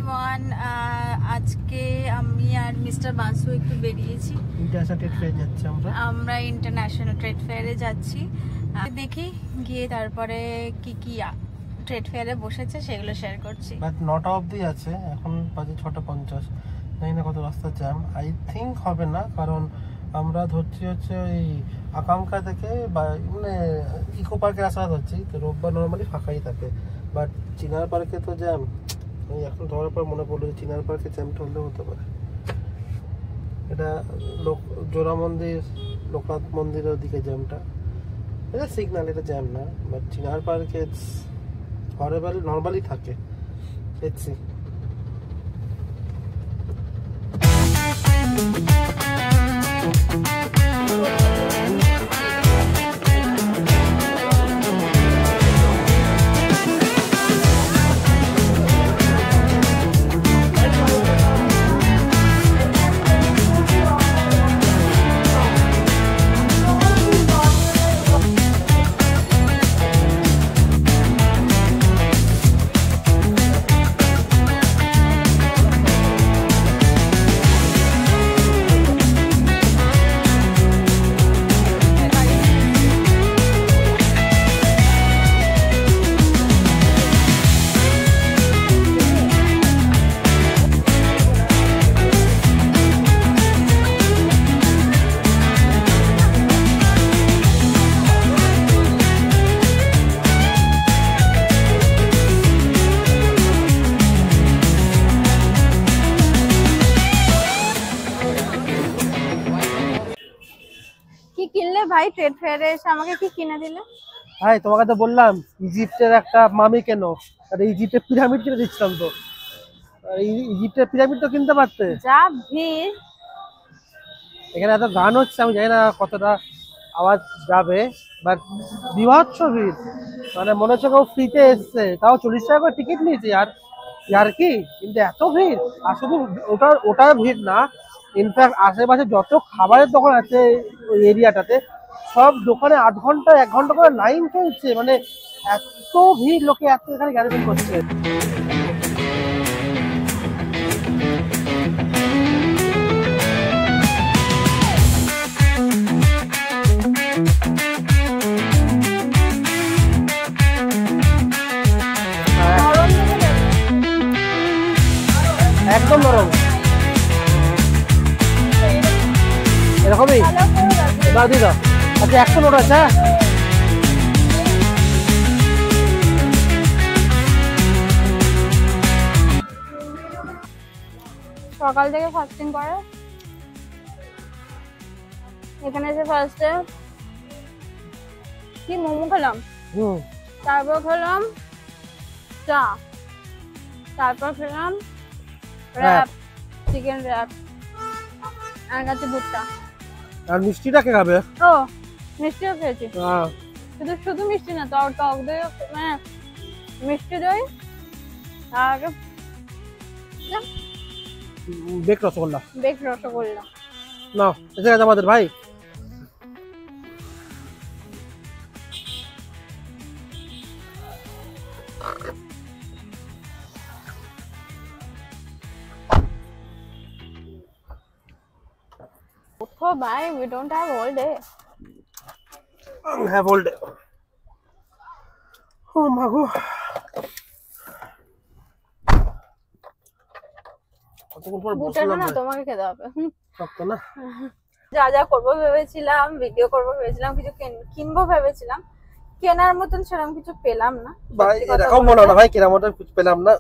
Everyone, আজকে আমি আর mister Basu একটু বেরিয়েছি। আমরা ইন্টারন্যাশনাল ট্রেড ফেয়ারে যাচ্ছি। দেখি গিয়ে তারপরে কি কি ট্রেড ফেয়ারে বসেছে সেগুলো শেয়ার করছি। বাট 9টা অবধি আছে, এখন বাজে 6:50। জানি না কত রাস্তা জ্যাম। আই থিঙ্ক হবে না, কারণ আমরা ধরছি হচ্ছে ওই আকাঙ্ক্ষা থেকে বা মানে ইকো পার্কের আশা ধরছি, তো রোববার নর্মালি ফাঁকাই থাকে। বাট চিনার পার্কে তো জ্যাম। এখন ধরার পর মনে পড়লো যে চিনার পার্কে জ্যামটা হলেও হতে পারে। এটা জোড়া মন্দির, লোকনাথ মন্দিরের দিকে জ্যামটা, এটা সিগন্যাল, এটা জ্যাম না। বাট চিনার পার্কে হরেবল নর্মালি থাকে। Let's see. কি কিনলে ভাই ট্রেড ফেয়ারে এসে? আমাকে কি কিনে দিলে ভাই? তোমাকে তো বললাম ইজিপ্টের একটা মামি কেন, আর ইজিপ্টের পিরামিড কিনে দিচ্ছিলাম। তো ইজিপ্টের পিরামিড তো কিনতে পারতে। যা ভিড় এখানে এত গান হচ্ছে, আমি জানি না কতটা আওয়াজ যাবে, বাট বিভৎস ভিড়। মানে মনে হচ্ছে কেউ ফ্রিতে এসছে, তাও 40 টাকা করে টিকিট নিয়েছে। আর কি, কিন্তু এত ভিড়। আর শুধু ওটার ভিড় না, ইনফ্যাক্ট আশেপাশে যত খাবারের দোকান আছে ওই এরিয়াটাতে, সব দোকানে 1 ঘন্টা 1 ঘন্টা করে লাইন চলছে। মানে এত ভিড়, লোকে এত এখানে গ্যাদারিং করছে। একদম নরম, এরকমই দাদি দাও। আচ্ছা 100 নোট আছে। সকাল থেকে ফাস্টিং করে এখানে এসে ফার্স্টে কি মোমো খেলাম, তারপর খেলাম চা, তারপর খেলাম র‍্যাপ, চিকেন র‍্যাপ, আর কাছে ভুট্টা। আর মিষ্টিটা কে খাবে? ও মিষ্টিও খেয়েছি। শুধু মিষ্টি না, টক দই, মানে মিষ্টি দই আর বেক রসগোল্লা। না এসে গেছে আমাদের ভাই। Oh, bye. We don't have all day. Have all day. Oh my God. বুটেটা না তোমাকে খেতে হবে। শক্ত না। যা যা করবো ভেবেছিলাম, ভিডিও করবো ভেবেছিলাম, কিছু কিনবো ভেবেছিলাম, কেনার মতন সেরকম কিছু পেলাম না। ভাই এরকম মনে না ভাই, কেনার মতন কিছু পেলাম না।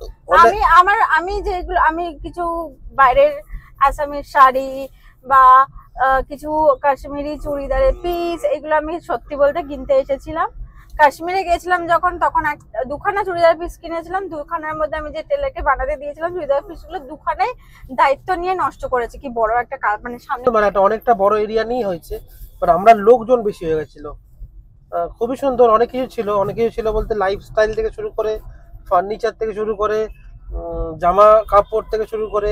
আমি যেগুলো, আমি কিছু বাইরের আসামের শাড়ি বা কিছু কাশ্মীরি চুড়িদারের পিস, এগুলো আমি সত্যি বলতে কিনতে এসেছিলাম। কাশ্মীরে গেছিলাম যখন, তখন 2খানা চুড়িদার পিস কিনেছিলাম। 2খানার মধ্যে আমি যে টেলারকে বানাতে দিয়েছিলাম চুড়িদার পিসগুলো, 2খানায় দায়িত্ব নিয়ে নষ্ট করেছে। কি বড় একটা মানে সামনে, মানে একটা অনেকটা বড় এরিয়া নিয়ে হয়েছে, বাট আমরা লোকজন বেশি হয়ে গেছিল। খুবই সুন্দর, অনেক কিছু ছিল বলতে লাইফস্টাইল থেকে শুরু করে, ফার্নিচার থেকে শুরু করে, জামা কাপড় থেকে শুরু করে,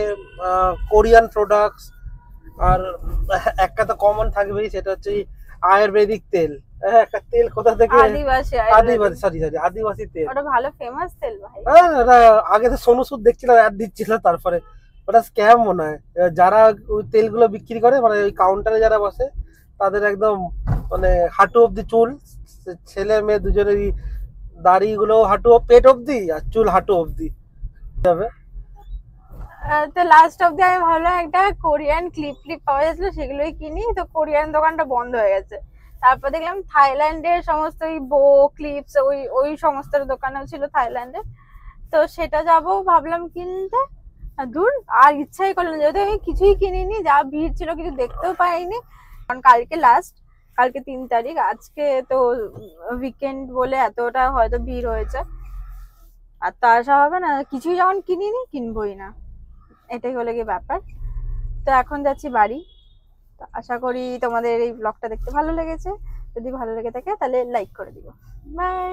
কোরিয়ান প্রোডাক্টস, আর একটা তো কমন থাকবেই, সেটা হচ্ছে আয়ুর্বেদিক তেল। একটা তেল কোথা থেকে, আদিবাসী আদিবাসী সরি আদিবাসী তেল। ওটা ভালো ফেমাস তেল ভাই। হ্যাঁ ওটা আগে তো সোনু সুদ দেখছিলাম অ্যাড দিচ্ছিল, তারপরে ওটা স্ক্যাম মনে হয়। এবার যারা ওই তেলগুলো বিক্রি করে মানে ওই কাউন্টারে যারা বসে তাদের একদম মানে হাঁটু অব্দি চুল, ছেলে মেয়ে দুজনেরই দাড়িগুলো হাঁটু পেট অব্দি আর চুল হাঁটু অব্দি যাবে। তো লাস্ট অব্দি আমি ভাবলাম একটা কোরিয়ান ক্লিপ পাওয়া যাচ্ছিল, সেগুলোই কিনি। তো কোরিয়ান দোকানটা বন্ধ হয়ে গেছে। তারপর দেখলাম থাইল্যান্ডের সমস্ত ওই বো ক্লিপস ওই ওই সমস্ত দোকানেও ছিল থাইল্যান্ডের। তো সেটা যাবো ভাবলাম কিনতে, দূর আর ইচ্ছাই করলো না, যেহেতু আমি কিছুই কিনিনি, যা ভিড় ছিল কিছু দেখতেও পাইনি। কারণ কালকে লাস্ট, কালকে 3 তারিখ, আজকে তো উইকেন্ড বলে এতটা হয়তো ভিড় হয়েছে, আর তো আসা হবে না। কিছুই যখন কিনিনি কিনবোই না, এটাই হলো গিয়ে ব্যাপার। তো এখন যাচ্ছি বাড়ি। তো আশা করি তোমাদের এই ব্লগটা দেখতে ভালো লেগেছে। যদি ভালো লেগে থাকে তাহলে লাইক করে দিও। বাই।